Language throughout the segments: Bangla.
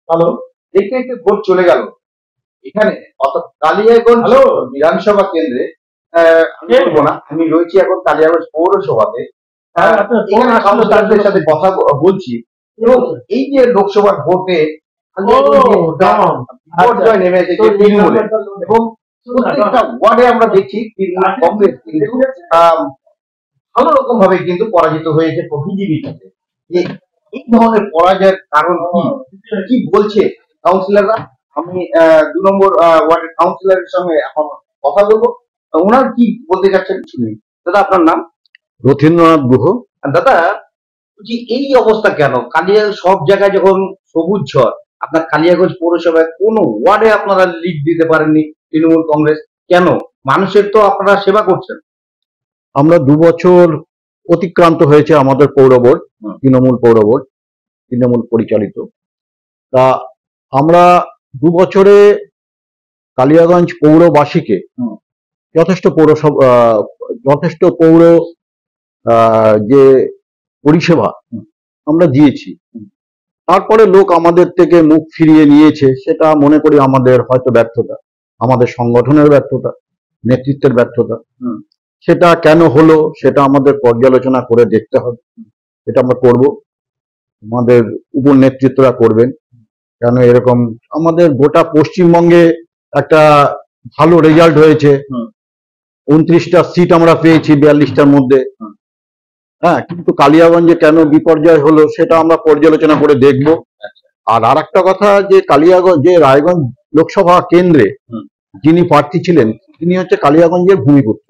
হ্যালো। দেখতে দেখতে ভোট চলে গেল এখানে, অর্থাৎ কালিয়াগঞ্জ বিধানসভা কেন্দ্রে। আমি বলবো না, আমি রয়েছি এখন কালিয়াগঞ্জ পৌরসভাতে। এখানে কাউন্সিলরদের সাথে কথা বলছি এবং এই যে লোকসভার ভোটে বিপর্যয় নেমে এসেছে তৃণমূলে, এবং প্রত্যেকটা ওয়ার্ডে আমরা দেখছি তৃণমূল কংগ্রেস কিন্তু ভালো রকম ভাবে কিন্তু পরাজিত হয়েছে বিজেপির সাথে। এই ধরনের পরাজয়ের কারণ কি বলছে কাউন্সিলররা? আমি 2 নম্বর ওয়ার্ডের কাউন্সিলরের সঙ্গে এখন কথা বলবো, ওনার কি বলতে চাচ্ছেন শুনি। দাদা, আপনার নাম? রথীন্দ্রনাথ গুহ। দাদা, বলছি এই অবস্থা কেন? কালিয়াগঞ্জ সব জায়গায় যখন সবুজ ঝড়, আপনার কালিয়াগঞ্জ পৌরসভায় কোনো ওয়ার্ডে আপনারা লিড দিতে পারেননি তৃণমূল কংগ্রেস, কেন? মানুষের তো আপনারা সেবা করছেন। আমরা 2 বছর অতিক্রান্ত হয়েছে আমাদের পৌর বোর্ড, তৃণমূল পৌর বোর্ড, তৃণমূল পরিচালিত। তা আমরা 2 বছরে কালিয়াগঞ্জ পৌরবাসীকে যথেষ্ট পৌর যে পরিষেবা আমরা দিয়েছি। তারপরে লোক আমাদের থেকে মুখ ফিরিয়ে নিয়েছে, সেটা মনে করি আমাদের হয়তো ব্যর্থতা, আমাদের সংগঠনের ব্যর্থতা, নেতৃত্বের ব্যর্থতা। সেটা কেন হলো সেটা আমাদের পর্যালোচনা করে দেখতে হবে, এটা আমরা করব, আমাদের উপর নেতৃত্বরা করবেন। কেন এরকম আমাদের গোটা পশ্চিমবঙ্গে একটা ভালো রেজাল্ট হয়েছে, 29টা সিট আমরা পেয়েছি 42টার মধ্যে। হ্যাঁ, কিন্তু কালিয়াগঞ্জে কেন বিপর্যয় হলো সেটা আমরা পর্যালোচনা করে দেখব। আর আরেকটা কথা, যে কালিয়াগঞ্জ, যে রায়গঞ্জ লোকসভা কেন্দ্রে যিনি প্রার্থী ছিলেন তিনি হচ্ছে কালিয়াগঞ্জের ভূমিপুত্র,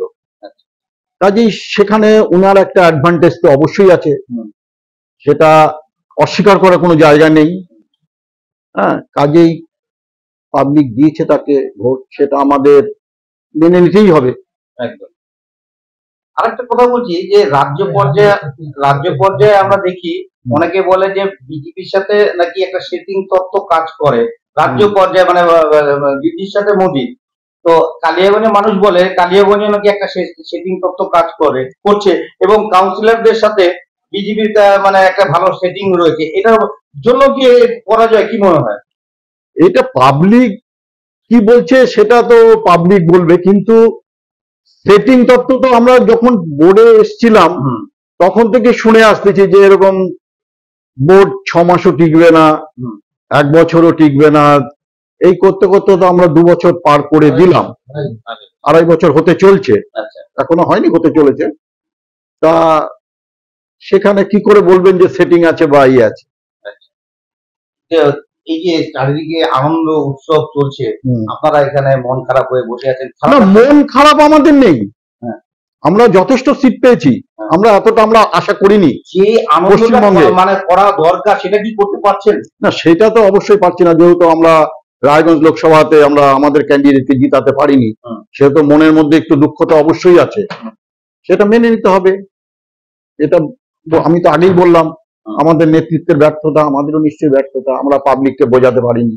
কাজেই সেখানে উনার একটা অ্যাডভান্টেজ তো অবশ্যই আছে, সেটা অস্বীকার করার কোনো জায়গা নেই। হ্যাঁ, কাজেই পাবলিক দিয়েছে তাকে ভোট, সেটা আমাদের মেনে নিতেই হবে। একদম। আরেকটা কথা বলছি, যে রাজ্য পর্যায়ে আমরা দেখি অনেকে বলে যে বিজেপির সাথে নাকি একটা সেটিং তত্ত্ব কাজ করে রাজ্য পর্যায়ে, মানে দিদির সাথে মোদী। তো কালিয়াগঞ্জে মানুষ বলে কালিয়াগঞ্জে নাকি একটা সেটিং তত্ত্ব কাজ করছে, এবং কাউন্সিলরদের সাথে বিজেপির মানে একটা ভালো সেটিং রয়েছে। এটার জন্য কি পরাজয় কি মনে হয়? এটা পাবলিক কি বলছে সেটা তো পাবলিক বলবে, কিন্তু সেটিং তত্ত্ব তো আমরা যখন বোর্ডে এসেছিলাম তখন থেকে শুনে আসতেছি যে এরকম বোর্ড 6 মাসও টিকবে না, 1 বছরও টিকবে না। এই করতে করতে তো আমরা 2 বছর পার করে দিলাম, 2.5 বছর হতে চলছে, এখনো হয়নি, হতে চলেছে। তা সেখানে কি করে বলবেন যে সেটিং আছে বা ইয়ে আছে? এই যে চারিদিকে আনন্দ উৎসব চলছে, আপনারা এখানে মন খারাপ হয়ে বসে আছেন। না, মন খারাপ আমাদের নেই, আমরা যথেষ্ট সিট পেয়েছি, আমরা এতটা আমরা আশা করিনি। যে আনন্দটা মানে করা দরকার সেটা কি করতে পারছেন না? সেটা তো অবশ্যই পারছি না, যেহেতু আমরা রায়গঞ্জ লোকসভাতে আমরা আমাদের ক্যান্ডিডেটকে জিতাতে পারিনি, সেহেতু মনের মধ্যে একটু দুঃখ তো অবশ্যই আছে, সেটা মেনে নিতে হবে। এটা আমি তো আগেই বললাম, আমাদের নেতৃত্বের ব্যর্থতা, আমাদেরও নিশ্চয়ই ব্যর্থতা, আমরা পাবলিককে বোঝাতে পারিনি।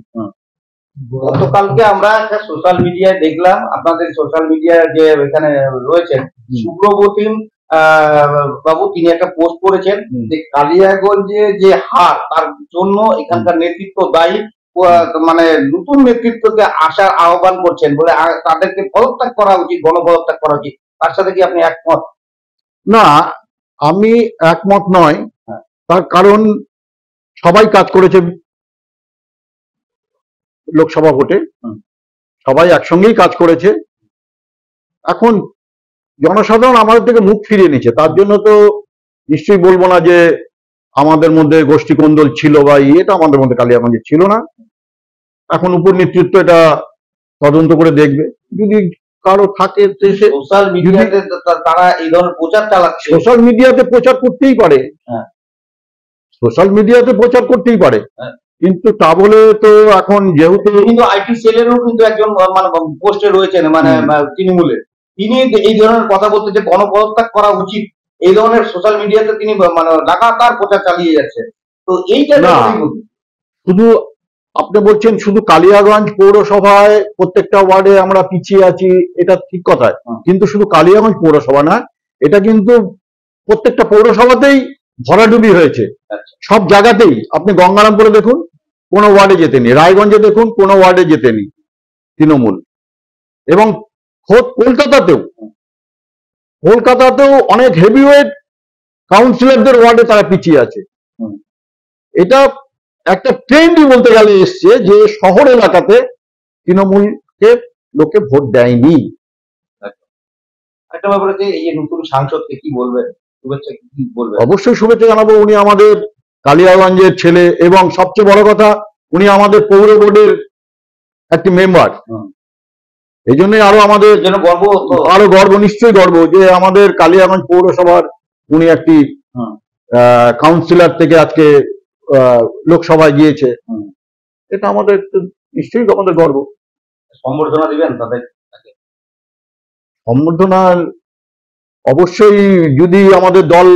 গতকালকে আমরা একটা সোশ্যাল মিডিয়ায় দেখলাম, আপনাদের সোশ্যাল মিডিয়ায় যে এখানে রয়েছেন সুব্রবতীম বাবু, তিনি একটা পোস্ট করেছেন যে কালিয়াগঞ্জে যে হার তার জন্য এখানকার নেতৃত্ব দায়ী, মানে নতুন নেতৃত্বকে আসার আহ্বান করছেন বলে তাদেরকে পদত্যাগ করা উচিত, গণপদত্যাগ করা উচিত। তার সাথে কি আপনি একমত? না, আমি একমত নয়। তার কারণ সবাই কাজ করেছে লোকসভা ভোটে, সবাই একসঙ্গেই কাজ করেছে। এখন জনসাধারণ আমাদের থেকে মুখ ফিরিয়ে নিচ্ছে, তার জন্য তো নিশ্চয়ই বলবো না যে আমাদের মধ্যে গোষ্ঠী কোন্দল ছিল বা এটা আমাদের মধ্যে কালিয়াগঞ্জে ছিল না। এখন উপর নেতৃত্ব এটা তদন্ত করে দেখবে, যদি কারো থাকে সোশ্যাল মিডিয়াতে তারা এই ধরনের প্রচার চালাচ্ছে। সোশ্যাল মিডিয়াতে প্রচার করতেই পারে, সোশ্যাল মিডিয়াতে প্রচার করতেই পারে, কিন্তু তা বলে তো এখন যেহেতু কিন্তু আইটি সেলেরও কিন্তু একজন মানে পোস্টে রয়েছেন, মানে তৃণমূলের, তিনি এই ধরনের কথা বলতে যে গণপদত্যাগ করা উচিত, এই ধরনের সোশ্যাল মিডিয়াতে তিনি মানে লাগাতার প্রচার চালিয়ে যাচ্ছে। তো এইটা শুধু আপনি বলছেন শুধু কালিয়াগঞ্জ পৌরসভায় প্রত্যেকটা ওয়ার্ডে আমরা পিছিয়ে আছি, এটা ঠিক কথা, কিন্তু শুধু কালিয়াগঞ্জ পৌরসভা না, এটা কিন্তু প্রত্যেকটা পৌরসভাতেই ভরাডুবি হয়েছে, সব জায়গাতেই। আপনি গঙ্গারামপুরে দেখুন, কোনো ওয়ার্ডে জেতেনি। রায়গঞ্জে দেখুন কোনো ওয়ার্ডে জেতেনি তৃণমূল। এবং খোদ কলকাতাতেও অনেক হেভিওয়েট কাউন্সিলরদের ওয়ার্ডে তারা পিছিয়ে আছে। এটা একটা ট্রেন্ডই বলতে গেলে এসছে যে শহর এলাকাতে তৃণমূলকে লোকে ভোট দেয়নি। একটা ব্যাপার যে এই যে নতুন সাংসদকে কি বলবেন, শুভেচ্ছা কি বলবেন? অবশ্যই শুভেচ্ছা জানাবো। উনি আমাদের কালিয়াগঞ্জের ছেলে এবং সবচেয়ে বড় কথা উনি আমাদের পৌর বোর্ডের একটি মেম্বার। এই জন্যই আরো আমাদের যেন গর্ব হতো। আরো গর্ব, নিশ্চয়ই গর্ব যে আমাদের কালিয়াগঞ্জ পৌরসভার উনি একটি কাউন্সিলর থেকে আজকে লোকসভায় গিয়েছে। এটা আমাদের নিশ্চয়ই আমাদের গর্ব। সম্বর্ধনা দিবেন তাদের? সম্বর্ধনা অবশ্যই যদি আমাদের দল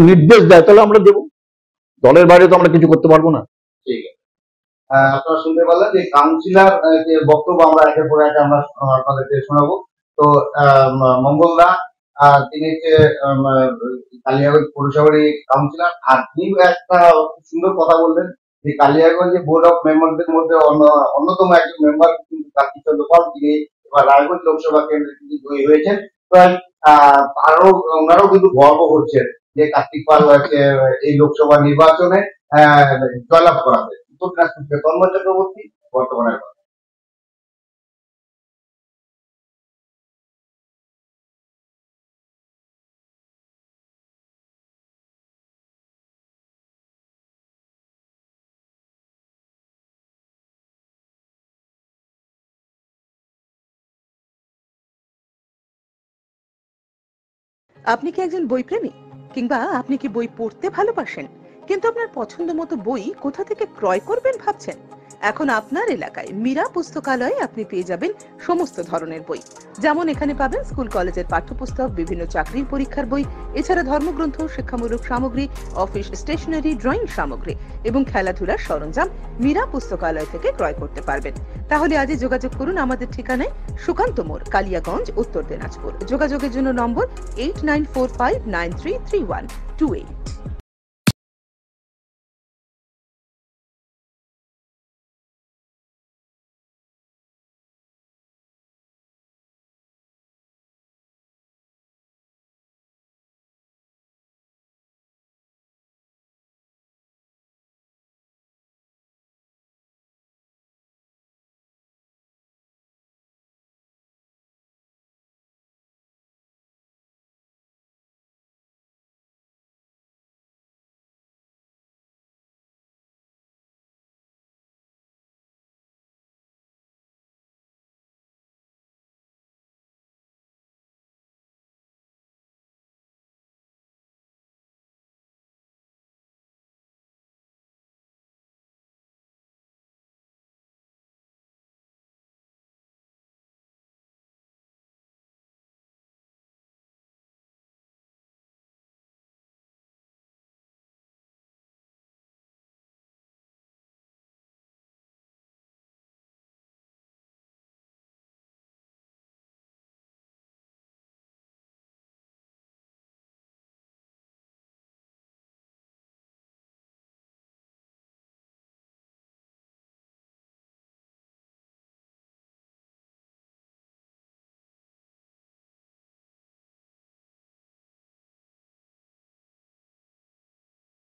নির্দেশ দেয় তাহলে আমরা দেব। দলের বাইরে তো আমরা কিছু করতে পারবো না। ঠিক আছে। আপনারা শুনতে পারলেন যে কাউন্সিলর যে বক্তব্য আমরা একের পর এক আমরা আপনাদেরকে শোনাবো। তো মঙ্গলদা তিনি যে কালিয়াগঞ্জ পৌরসভার কাউন্সিলর, আর তিনি একটা সুন্দর কথা বললেন যে কালিয়াগঞ্জ বোর্ড অফ মেম্বারদের মধ্যে অন্যতম একজন মেম্বার কিন্তু কার্তিক চন্দ্র পাল, তিনি এবার রায়গঞ্জ লোকসভা কেন্দ্রে কিন্তু জয়ী হয়েছেন। আরো ওনারাও কিন্তু গর্ব হচ্ছেন যে কার্তিক পাল এই লোকসভা নির্বাচনে জয়লাভ করাবে। উত্তর দিনাজপুর থেকে তন্ময় চক্রবর্তী, বর্তমানের কথা। আপনি কি একজন বই প্রেমী, কিংবা আপনি কি বই পড়তে ভালোবাসেন কিন্তু আপনার পছন্দ মতো বই কোথা থেকে ক্রয় করবেন ভাবছেন? এখন আপনার এলাকায় মীরা পুস্তকালয়ে আপনি পেয়ে যাবেন সমস্ত ধরনের বই। যেমন এখানে পাবেন স্কুল কলেজের পাঠ্যপুস্তক, বিভিন্ন চাকরির পরীক্ষার বই, এছাড়া ধর্মগ্রন্থ, শিক্ষামূলক সামগ্রী, অফিস স্টেশনারি, ড্রয়িং সামগ্রী এবং খেলাধুলার সরঞ্জাম মীরা পুস্তকালয় থেকে ক্রয় করতে পারবেন। তাহলে আজই যোগাযোগ করুন আমাদের ঠিকানায়, সুকান্ত মোড়, কালিয়াগঞ্জ, উত্তর দিনাজপুর। যোগাযোগের জন্য নম্বর 8945933128।